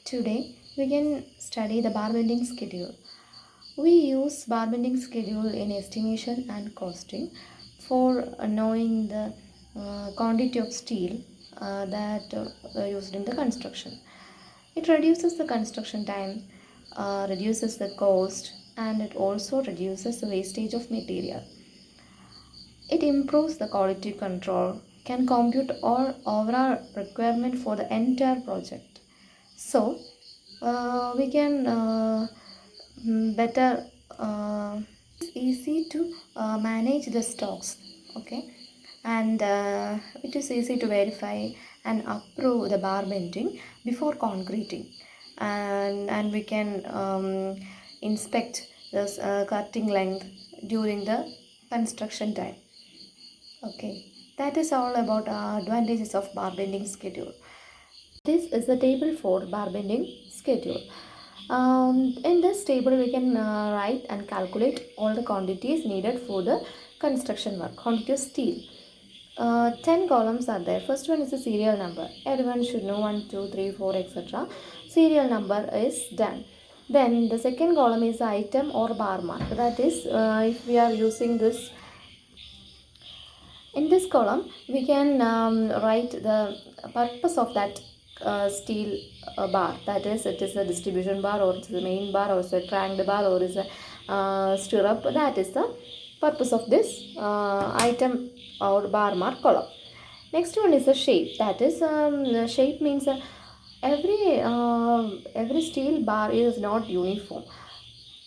Today we can study the bar bending schedule. We use bar bending schedule in estimation and costing for knowing the quantity of steel that used in the construction. It reduces the construction time, reduces the cost, and it also reduces the wastage of material. It improves the quality control, can compute all overall requirement for the entire project. So we can better it's easy to manage the stocks, okay, and it is easy to verify and approve the bar bending before concreting, and we can inspect this cutting length during the construction time. Okay, that is all about advantages of bar bending schedule. This is the table for bar bending schedule. In this table, we can write and calculate all the quantities needed for the construction work. Quantity of steel. 10 columns are there. First one is the serial number. Everyone should know 1, 2, 3, 4, etc. Serial number is done. Then the second column is the item or bar mark. That is, if we are using this in this column, we can write the purpose of that steel bar. That is, it is a distribution bar, or it is a main bar, or it is a cranked bar, or is a stirrup. That is the purpose of this item or bar mark column. Next one is the shape. That is, shape means every steel bar is not uniform.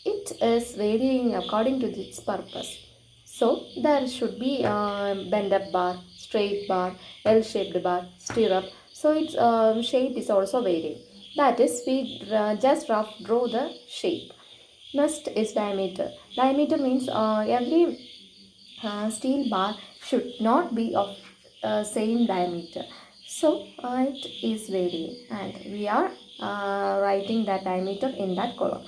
It is varying according to its purpose. So there should be bend up bar, straight bar, L-shaped bar, stirrup. So its shape is also varying. That is, we just rough draw the shape. Next is diameter. Diameter means every steel bar should not be of same diameter. So it is varying, and we are writing that diameter in that column.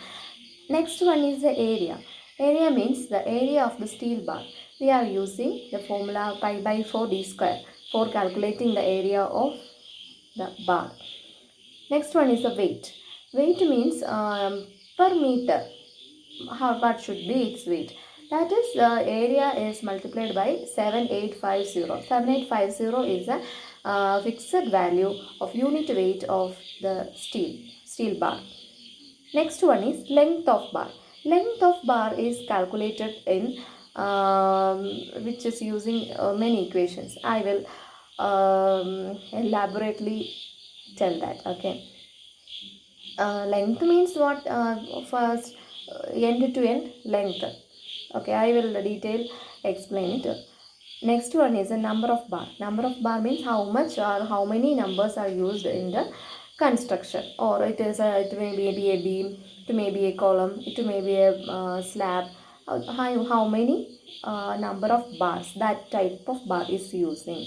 Next one is the area. Area means the area of the steel bar. We are using the formula pi by 4d square for calculating the area of the bar. Next one is the weight. Weight means per meter. What should be its weight? That is, the area is multiplied by 7850. 7850 is a fixed value of unit weight of the steel bar. Next one is length of bar. Length of bar is calculated in which is using many equations. I will elaborately tell that. Okay. Length means what? First, end to end length. Okay, I will detail explain it. Next one is the number of bar. Number of bar means how much or how many numbers are used in the construction, or it may be a beam, it may be a column, it may be a slab. How many number of bars that type of bar is using.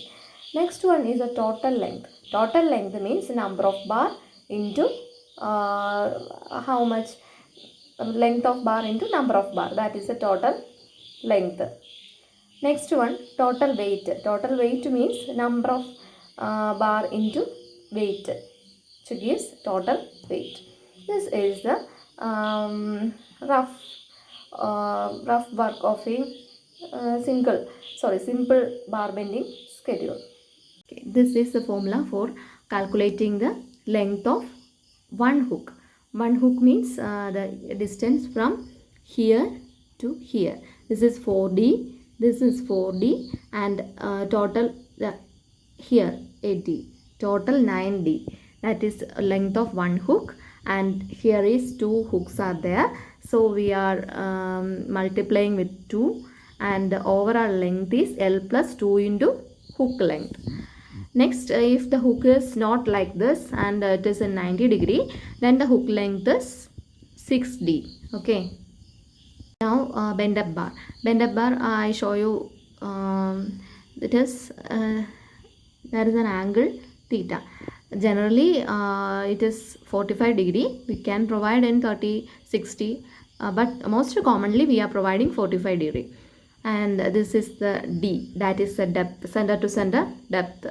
Next one is a total length. Total length means number of bar into how much length of bar into number of bar. That is the total length. Next one, total weight. Total weight means number of bar into weight, which gives total weight. This is the rough work of a simple bar bending schedule. Okay, this is the formula for calculating the length of one hook. One hook means the distance from here to here. This is 4D. This is 4D, and total here 8D. Total 9D. That is length of one hook, and here is two hooks are there. So we are multiplying with 2, and the overall length is L plus 2 into hook length. Next, if the hook is not like this and it is in 90 degree, then the hook length is 6D. Okay. Now bend up bar. Bend up bar, I show you. It is there is an angle theta. Generally, it is 45 degree. We can provide in 30, 60, but most commonly we are providing 45 degree. And this is the D. That is the depth, center to center depth.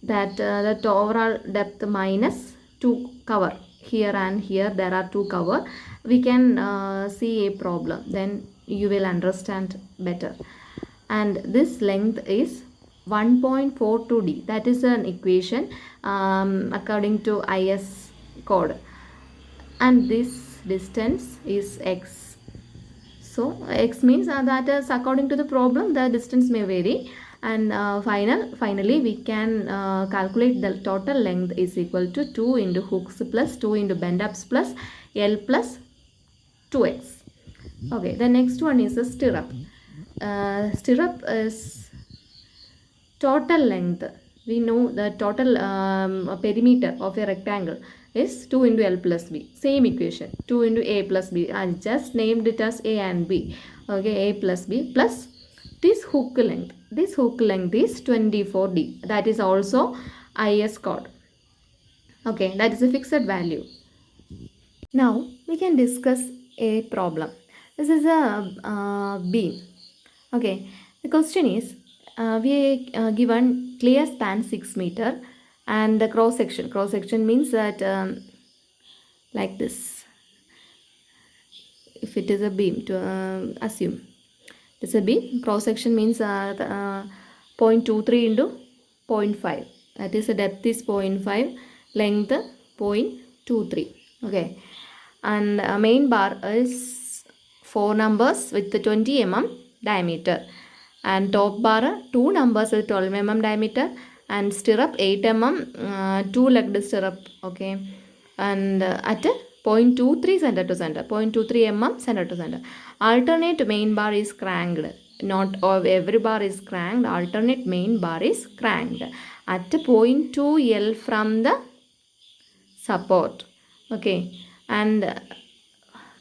That overall depth minus 2 cover. here and here there are two cover, we can see a problem, then you will understand better. And this length is 1.42d, that is an equation according to IS code, and this distance is x. So x means that is according to the problem the distance may vary, and finally we can calculate the total length is equal to 2 into hooks plus 2 into bend ups plus L plus 2x. Okay, the next one is a stirrup. Stirrup is total length. We know the total perimeter of a rectangle is 2 into L plus B. Same equation, 2 into A plus B. I just named it as A and B. Okay, A plus B plus this hook length. This hook length is 24D. That is also IS code. Okay, that is a fixed value. Now we can discuss a problem. This is a beam. Okay, the question is we given clear span 6 meter and the cross section means that like this. If it is a beam, to assume it's a beam, cross section means 0.23 into 0.5, that is the depth is 0.5, length 0.23. Okay, and main bar is 4 numbers with the 20 mm diameter, and top bar 2 numbers with 12 mm diameter, and stirrup 8 mm 2-legged stirrup. Okay, and at 0.23 center to center, 0.23 mm center to center. Alternate main bar is cranked. Not every bar is cranked. Alternate main bar is cranked at 0.2 L from the support. Okay, and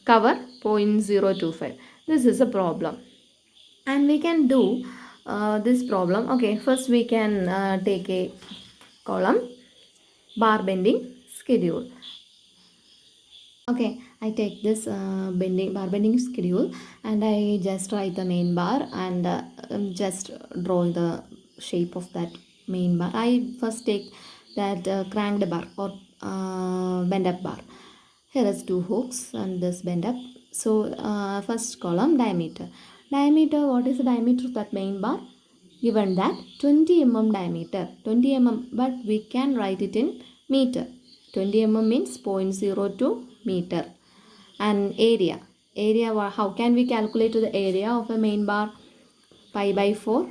cover 0.025. This is a problem, and we can do this problem. Okay, first we can take a column, bar bending schedule. Okay, I take this bar bending schedule, and I just write the main bar and just draw the shape of that main bar. I first take that cranked bar or bend up bar. Here is 2 hooks and this bend up. So first column, diameter. Diameter, what is the diameter of that main bar? Given that 20 mm diameter, 20 mm, but we can write it in meter. 20 mm means 0.02 meter. And area, how can we calculate the area of a main bar? Pi by 4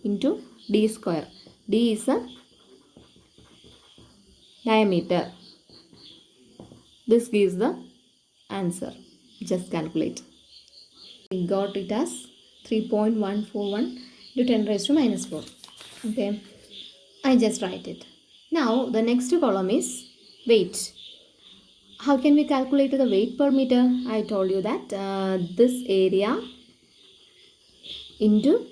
into d square. D is a diameter. This gives the answer. Just calculate. We got it as 3.141 to 10 raised to minus 4. Okay, I just write it. Now the next column is weight. How can we calculate the weight per meter? I told you that this area into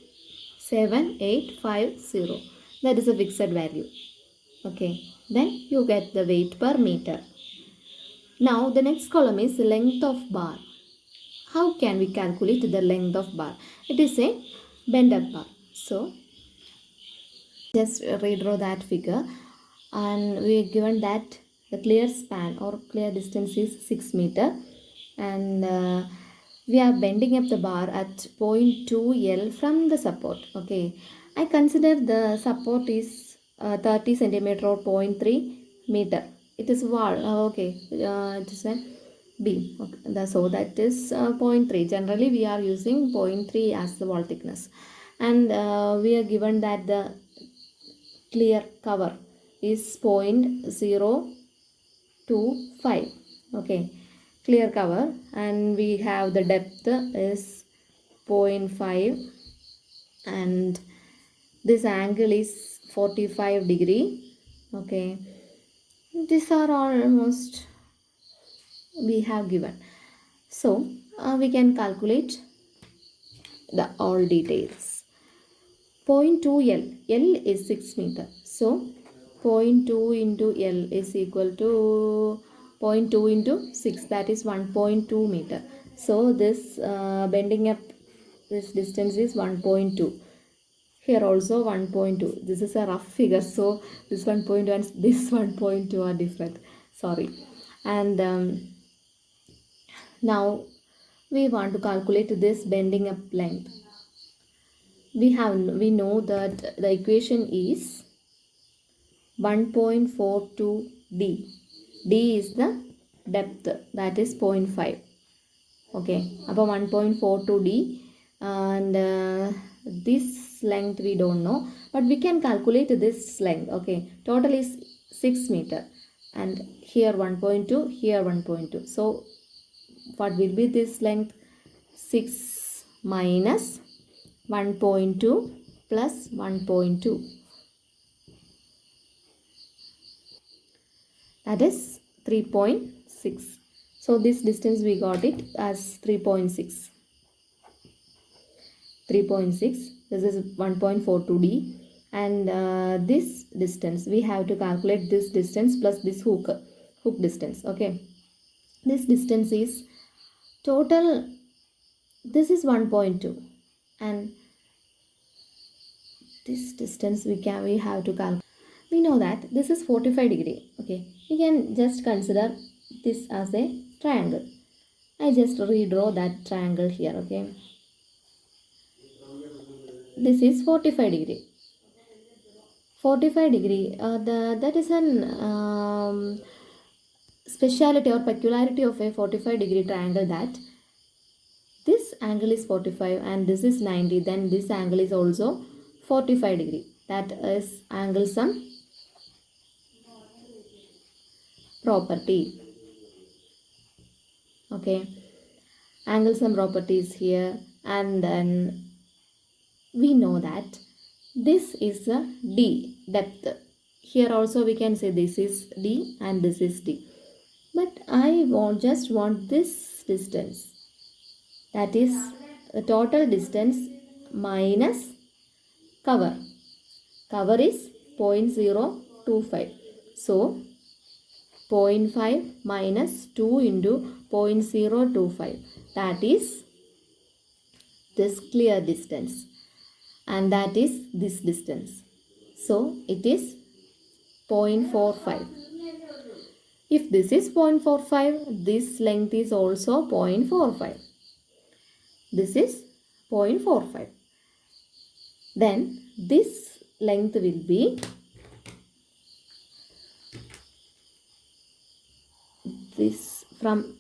7850, that is a fixed value. Okay, then you get the weight per meter. Now the next column is length of bar. How can we calculate the length of bar? It is a bend up bar. So just redraw that figure, and we are given that the clear span or clear distance is 6 meter, and we are bending up the bar at 0.2 L from the support. Okay, I consider the support is 30 centimeter or 0.3 meter. It is wall. Okay, it is a beam. Okay, so that is 0.3. Generally we are using 0.3 as the wall thickness, and we are given that the clear cover is 0.025. Okay, clear cover, and we have the depth is 0.5, and this angle is 45 degree. Okay, these are almost we have given. So we can calculate the all details. 0.2 L. L is 6 meter. So 0.2 into L is equal to 0.2 into 6, that is 1.2 meter. So this bending up this distance is 1.2. Here also 1.2. This is a rough figure, so this 1.1 and this 1.2 are different. Sorry. And now we want to calculate this bending up length. We know that the equation is 1.42 d. D is the depth, that is 0.5. Okay, അപ്പോൾ 1.42 d, and this length we don't know, but we can calculate this length. Okay, total is 6 meter, and here 1.2, here 1.2. So what will be this length? 6 minus 1.2 plus 1.2, that is 3.6. So this distance we got it as 3.6. 3.6. This is 1.42 d, and this distance we have to calculate this distance plus this hook distance. Okay, this distance is total. This is 1.2, and this distance we have to calculate. We know that this is 45 degree. Okay, we can just consider this as a triangle. I just redraw that triangle here. Okay, this is 45 degree. 45 degree, that is an speciality or peculiarity of a 45 degree triangle, that this angle is 45 and this is 90, then this angle is also 45 degree. That is angle sum property. Okay, angle sum property is here, and then we know that this is a d depth. Here also we can say this is d and this is d, but I just want this distance, that is the total distance minus cover. Cover is 0.025. So 0.5 minus 2 into 0.025, that is this clear distance, and that is this distance. So it is 0.45. If this is 0.45, this length is also 0.45. This is 0.45. Then this length will be this from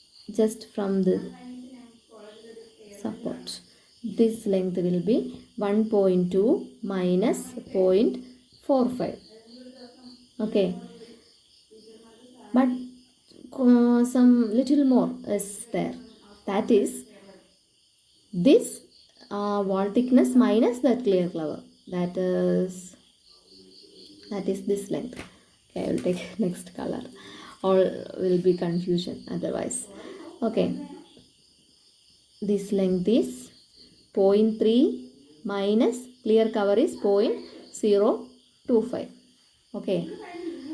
the support. This length will be 1.2 minus 0.45. Okay, but some little more is there, that is this wall thickness minus the clear cover, that is this length. Okay, I will take next color, or will be confusion otherwise. Okay, this length is 0.3 minus clear cover is 0.025. Okay,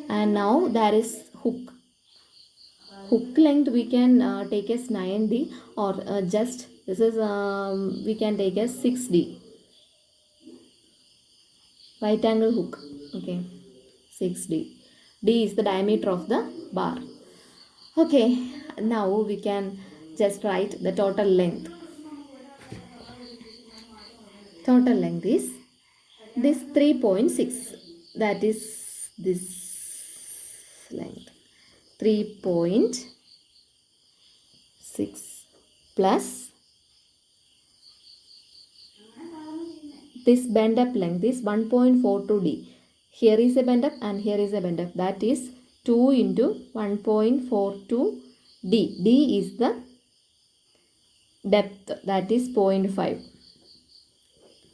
and now there is hook length. We can take as 9d, or just this is we can take as 6d, right angle hook. Okay, 6d. D is the diameter of the bar. Okay, now we can just write the total length. Total length is this 3.6, that is this length 3.6 plus this bend up length is 1.42d. Here is a bend up and here is a bend up, that is 2 into 1.42d. D is the depth, that is 0.5,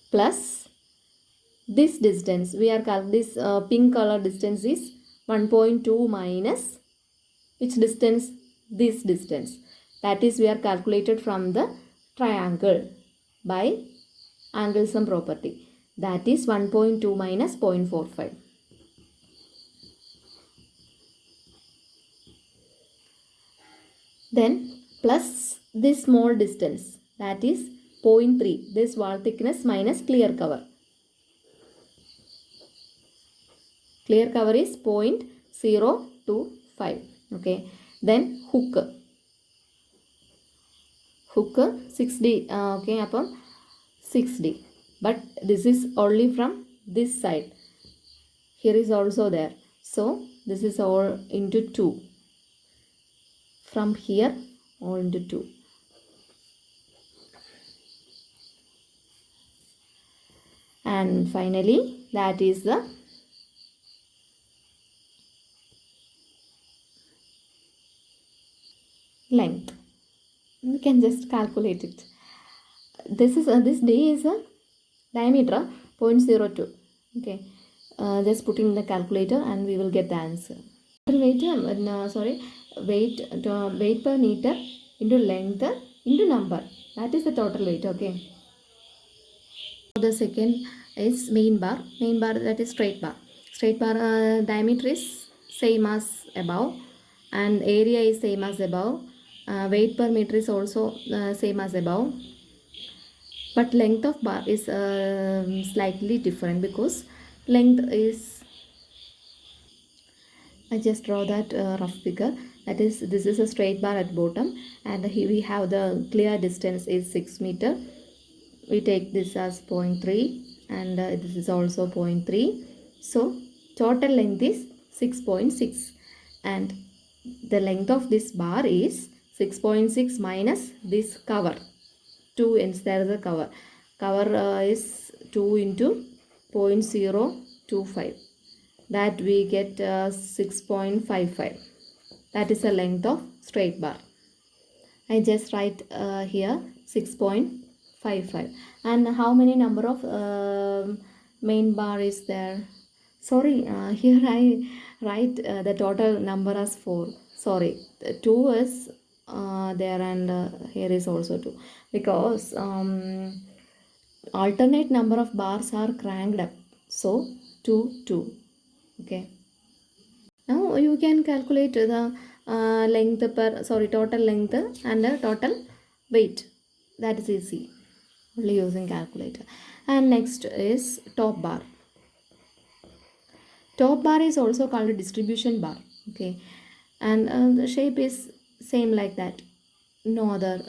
plus this distance. We are calculating this pink color distance is 1.2 minus which distance? This distance. That is we are calculated from the triangle by angle sum property. That is 1.2 minus 0.45. Then plus this small distance, that is 0.3, this wall thickness minus clear cover. Clear cover is 0.025. Okay, then hook 6D. Okay, അപ്പം 6D, but this is only from this side. Here is also there, so this is all into 2, from here all into 2. And finally that is the length. We can just calculate it. This D is a diameter 0.02. Okay, just put in the calculator and we will get the answer. Weight weight per meter into length into number, that is the total weight. Okay, the second is main bar, that is straight bar. Diameter is same as above and area is same as above. Weight per meter is also same as above, but length of bar is slightly different, because length is, I just draw that rough figure. That is, this is a straight bar at bottom, and here we have the clear distance is 6 meter. We take this as 0.3 and this is also 0.3. So total length is 6.6, and the length of this bar is 6.6 minus this cover. 2 ends there is a cover. Is 2 into 0.025. That we get 6.55. That is the length of straight bar. I just write here 6.55. And how many number of main bar is there? Sorry, here I write the total number as 4. Sorry, 2 is there, and here is also 2, because alternate number of bars are cranked up, so 2 2. Okay, now you can calculate the total length and the total weight. That is easy, only using calculator. And next is top bar. Top bar is also called a distribution bar. Okay, and the shape is same like that, no other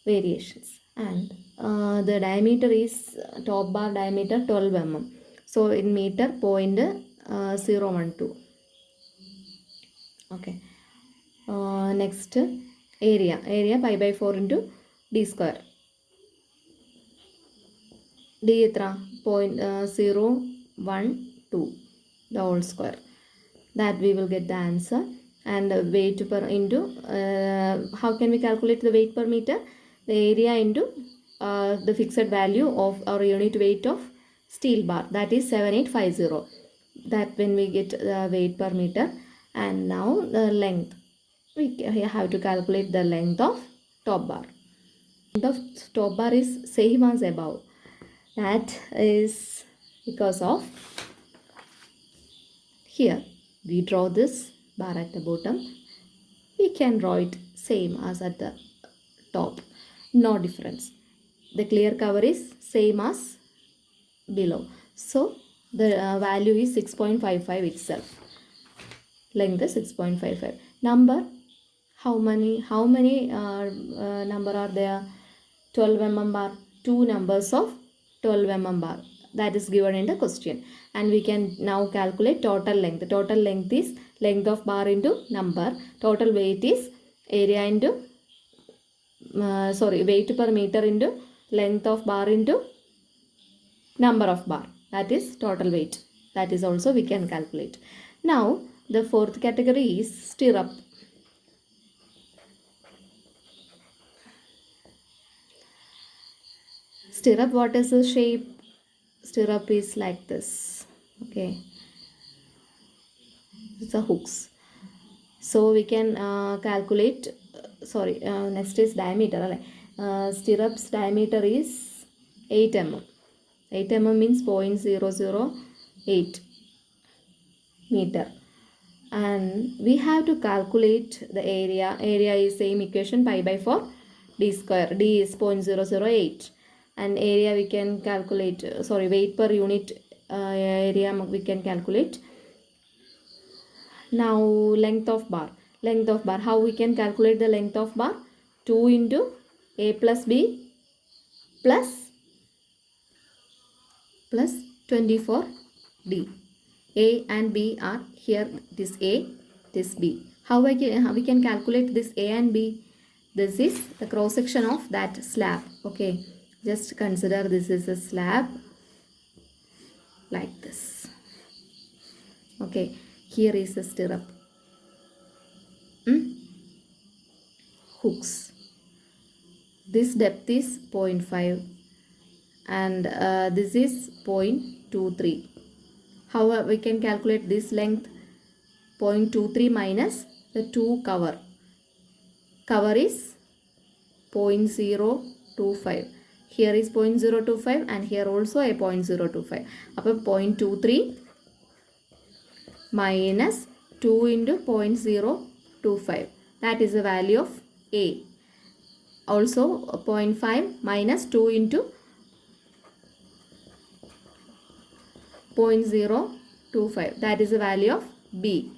variations. And the diameter is top bar diameter 12 mm. So in meter 0.012. Okay, next area pi by 4 into d square. D etra 0.012, the whole square. That we will get the answer. And weight per into how can we calculate the weight per meter? The area into the fixed value of our unit weight of steel bar, that is 7850. That when we get the weight per meter. And now the length, we have to calculate the length of top bar. Length of top bar is same as above. That is because of here we draw this bar at the bottom, we can draw it same as at the top, no difference. The clear cover is same as below, so the value is 6.55 itself. Length is 6.55. Number, how many number are there? 12 mm bar, 2 numbers of 12 mm bar, that is given in the question. And we can now calculate total length. Total length is length of bar into number. Total weight is area into weight per meter into length of bar into number of bar, that is total weight. That is also we can calculate. Now the fourth category is stirrup. Stirrup, what is the shape? Stirrup is like this. Okay, it's a hooks. So we can calculate, next is diameter. Stirrups diameter is 8 mm. 8 mm means 0.008 meter. And we have to calculate the area. Area is same equation, pi by 4 d square. D is 0.008. And area we can calculate, weight per unit area we can calculate. Now length of bar. Length of bar. How we can calculate the length of bar? 2 into a plus b plus 24d. A and B are here. This A, this B. How we can calculate this A and B? This is the cross section of that slab. Okay, just consider this is a slab like this. Okay, here is a stirrup. Hooks. This depth is 0.5 and this is 0.23. How we can calculate this length? 0.23 minus the 2 cover. Cover is 0.025. Here is 0.025 and here also a 0.025. Upon 0.23 minus 2 into 0.025. That is the value of A. Also 0.5 minus 2 into 0.025. That is the value of B.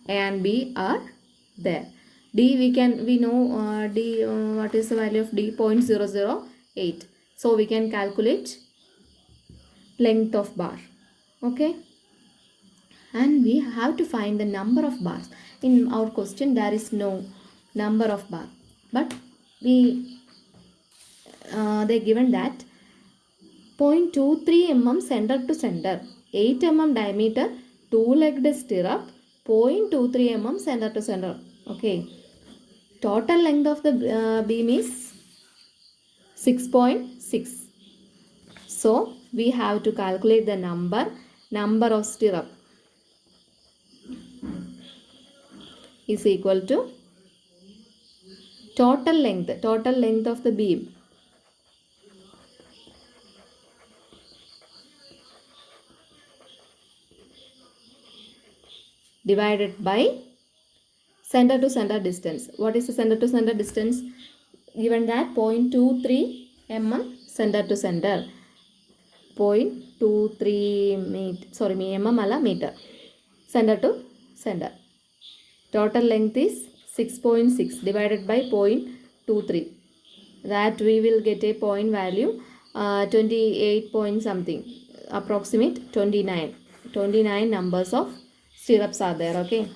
A and B are there. D we know D what is the value of D? 0.008. So we can calculate length of bar. Okay. And we have to find the number of bars. In our question there is no number of bar, but they given that 0.23 mm center to center, 8 mm diameter, 2-legged stirrup, 0.23 mm center to center. Okay. Total length of the beam is 6.6. So we have to calculate the number of stirrup is equal to total length of the beam divided by center to center distance. What is the center to center distance? Given that 0.23 mm center to center, 0.23 meter center to center. Total length is 6.6 divided by 0.23. That we will get a point value 28 point something, approximate 29 numbers of stirrups are there. Okay.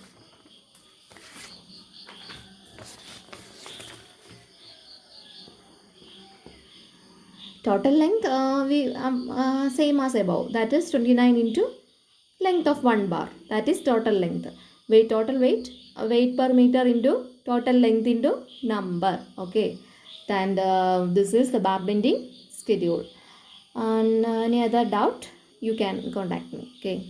Total length we same as above, that is 29 into length of one bar, that is total length. Total weight per meter into total length into number. Okay. And this is the bar bending schedule. And any other doubt you can contact me. Okay.